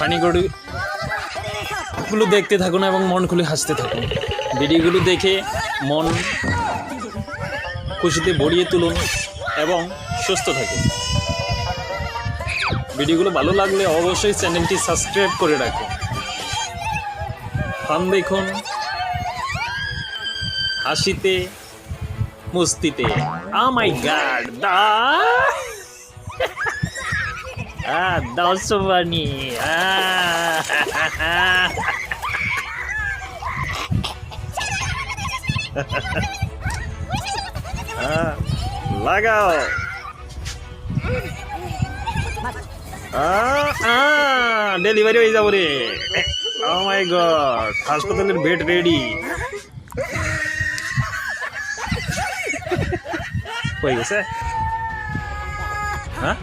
Funny গুলো দেখতে থাকুন এবং মন খুলে হাসতে থাকুন। ভিডিওগুলো দেখে মন খুশিতে ভরিয়ে তুলুন এবং সুস্থ থাকুন। ভিডিওগুলো ভালো লাগলে অবশ্যই চ্যানেলটি সাবস্ক্রাইব করে রাখুন। ফান দেখুন, হাসিতে মস্তিতে। Oh my God, that's so funny. লাগাও। ডেলিভারি হয়ে যাবো রে। Oh my God, হাসপাতালের বেড রেডি হয়ে গেছে। হ্যাঁ